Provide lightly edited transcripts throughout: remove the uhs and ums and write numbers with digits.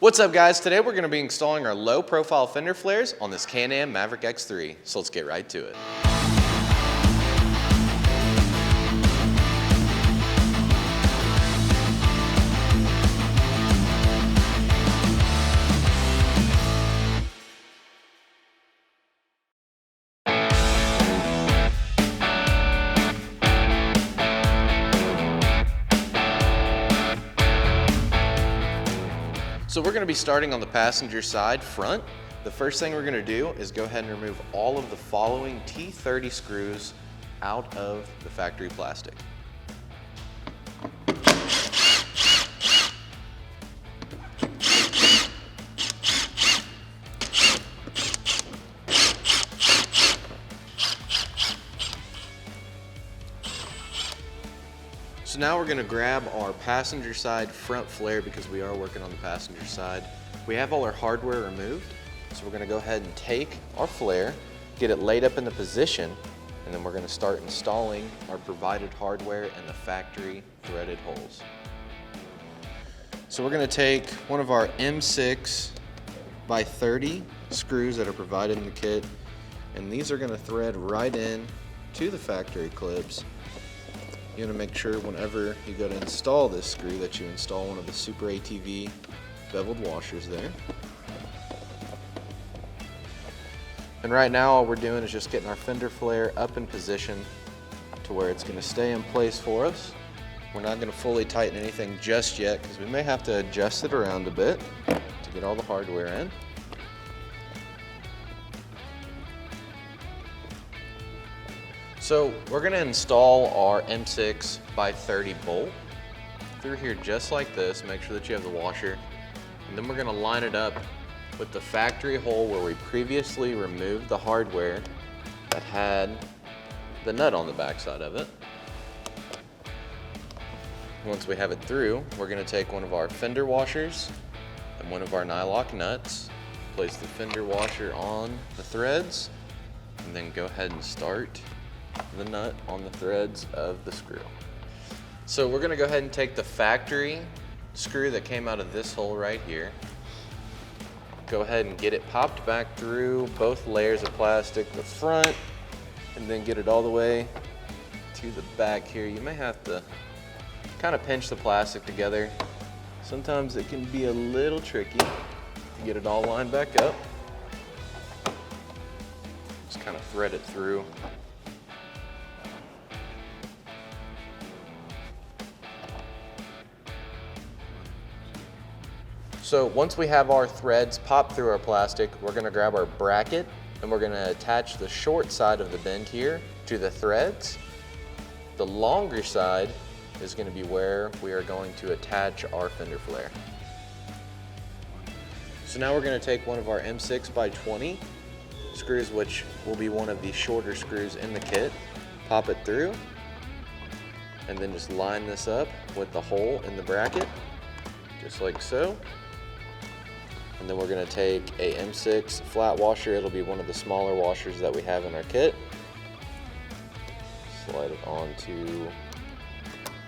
What's up guys? Today we're going to be installing our low profile fender flares on this Can-Am Maverick X3. So let's get right to it. So we're going to be starting on the passenger side front. The first thing we're going to do is go ahead and remove all of the following T30 screws out of the factory plastic. So now we're going to grab our passenger side front flare because we are working on the passenger side. We have all our hardware removed, so we're going to go ahead and take our flare, get it laid up in the position, and then we're going to start installing our provided hardware in the factory threaded holes. So we're going to take one of our M6 by 30 screws that are provided in the kit, and these are going to thread right in to the factory clips. You want to make sure whenever you go to install this screw that you install one of the SuperATV beveled washers there. And right now all we're doing is just getting our fender flare up in position to where it's going to stay in place for us. We're not going to fully tighten anything just yet because we may have to adjust it around a bit to get all the hardware in. So we're going to install our M6 by 30 bolt through here just like this. Make sure that you have the washer. And then we're going to line it up with the factory hole where we previously removed the hardware that had the nut on the back side of it. Once we have it through, we're going to take one of our fender washers and one of our nylock nuts, place the fender washer on the threads, and then go ahead and start the nut on the threads of the screw. So we're going to go ahead and take the factory screw that came out of this hole right here, go ahead and get it popped back through both layers of plastic, the front, and then get it all the way to the back here. You may have to kind of pinch the plastic together. Sometimes it can be a little tricky to get it all lined back up. Just kind of thread it through. So once we have our threads popped through our plastic, we're going to grab our bracket and we're going to attach the short side of the bend here to the threads. The longer side is going to be where we are going to attach our fender flare. So now we're going to take one of our M6 by 20 screws, which will be one of the shorter screws in the kit, pop it through, and then just line this up with the hole in the bracket, just like so. And then we're going to take a M6 flat washer. It'll be one of the smaller washers that we have in our kit. Slide it onto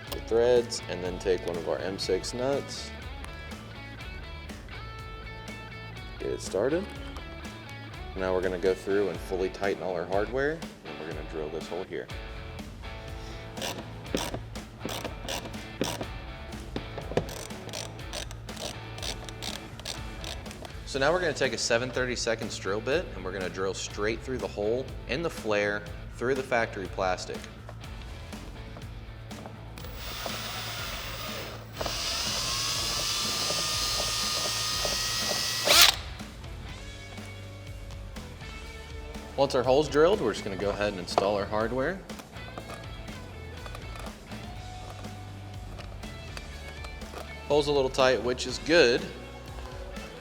the threads and then take one of our M6 nuts. Get it started. Now we're going to go through and fully tighten all our hardware, and we're going to drill this hole here. So now we're going to take a 7/32 drill bit and we're going to drill straight through the hole in the flare through the factory plastic. Once our hole's drilled, we're just going to go ahead and install our hardware. Hole's a little tight, which is good.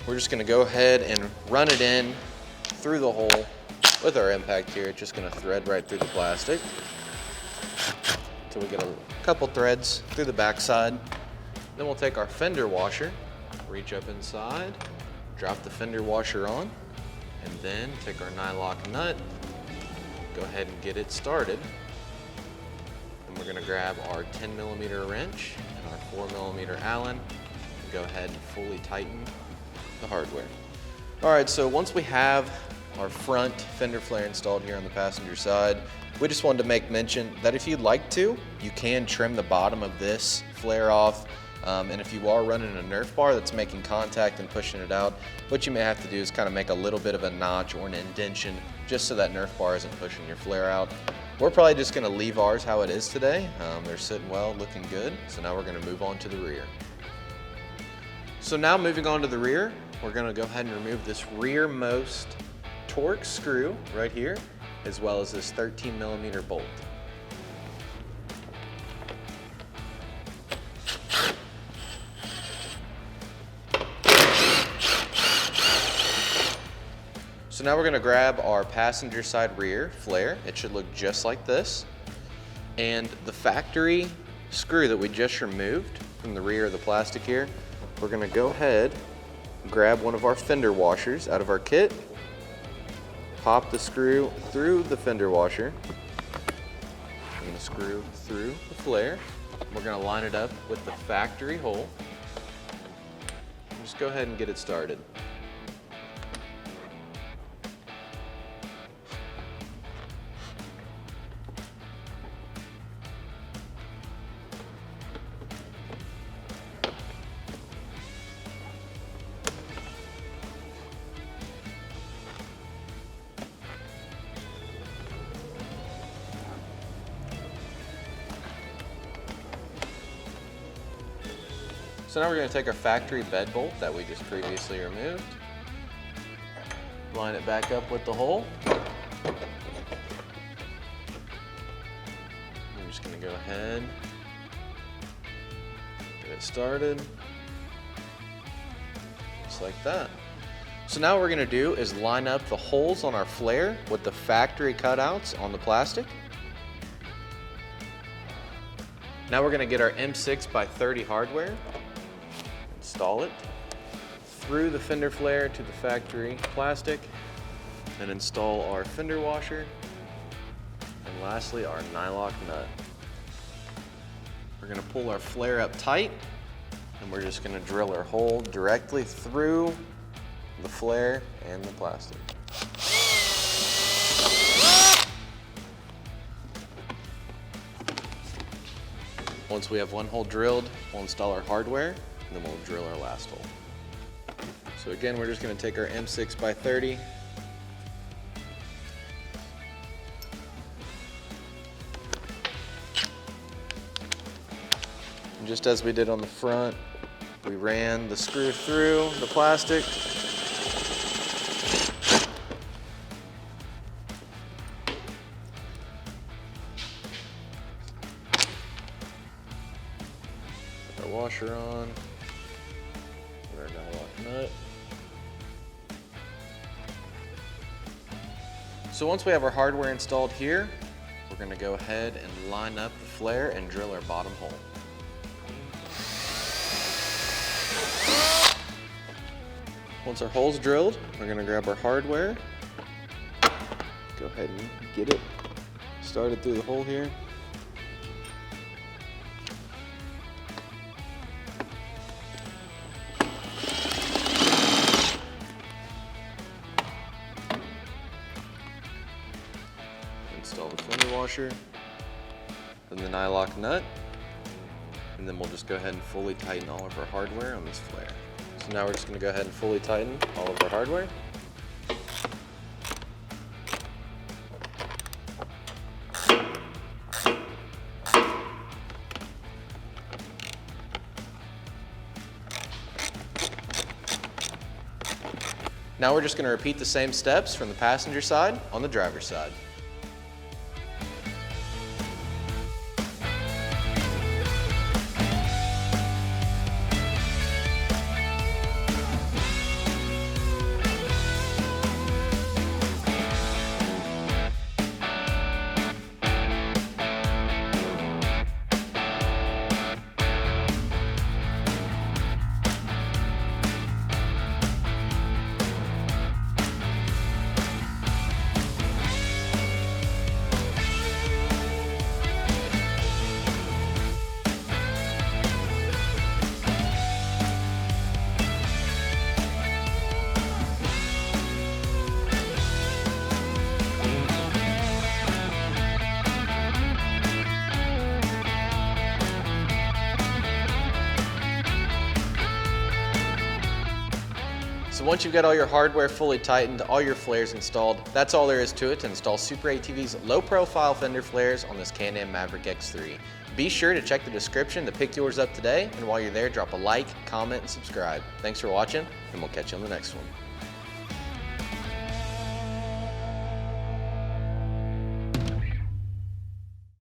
We're just going to go ahead and run it in through the hole with our impact here. It's just going to thread right through the plastic until we get a couple threads through the back side. Then we'll take our fender washer, reach up inside, drop the fender washer on, and then take our nylock nut, go ahead and get it started. Then we're going to grab our 10mm wrench and our 4mm Allen and go ahead and fully tighten the hardware. All right, so once we have our front fender flare installed here on the passenger side, we just wanted to make mention that if you'd like to, you can trim the bottom of this flare off. And if you are running a Nerf bar that's making contact and pushing it out, what you may have to do is kind of make a little bit of a notch or an indentation just so that Nerf bar isn't pushing your flare out. We're probably just going to leave ours how it is today. They're sitting well, looking good. So now we're going to move on to the rear. So now moving on to the rear, we're going to go ahead and remove this rearmost Torx screw right here, as well as this 13mm bolt. So now we're going to grab our passenger side rear flare. It should look just like this. And the factory screw that we just removed from the rear of the plastic here, we're going to go ahead and grab one of our fender washers out of our kit, pop the screw through the fender washer, and the screw through the flare. We're going to line it up with the factory hole. Just go ahead and get it started. So now we're going to take our factory bed bolt that we just previously removed, line it back up with the hole. I'm just going to go ahead, get it started, just like that. So now what we're going to do is line up the holes on our flare with the factory cutouts on the plastic. Now we're going to get our M6x30 hardware, install it through the fender flare to the factory plastic, and install our fender washer, and lastly our nylock nut. We're going to pull our flare up tight, and we're just going to drill our hole directly through the flare and the plastic. Once we have one hole drilled, we'll install our hardware, and then we'll drill our last hole. So again, we're just going to take our M6x30, and just as we did on the front, we ran the screw through the plastic. Put our washer on. Put our nylock nut. So once we have our hardware installed here, we're going to go ahead and line up the flare and drill our bottom hole. Once our hole's drilled, we're going to grab our hardware, go ahead and get it started through the hole here. Install the fender washer, then the nylock nut, and then we'll just go ahead and fully tighten all of our hardware on this flare. So now we're just going to go ahead and fully tighten all of our hardware. Now we're just going to repeat the same steps from the passenger side on the driver's side. So once you've got all your hardware fully tightened, all your flares installed, that's all there is to it to install SuperATV's low-profile Fender flares on this Can-Am Maverick X3. Be sure to check the description to pick yours up today, and while you're there, drop a like, comment, and subscribe. Thanks for watching, and we'll catch you on the next one.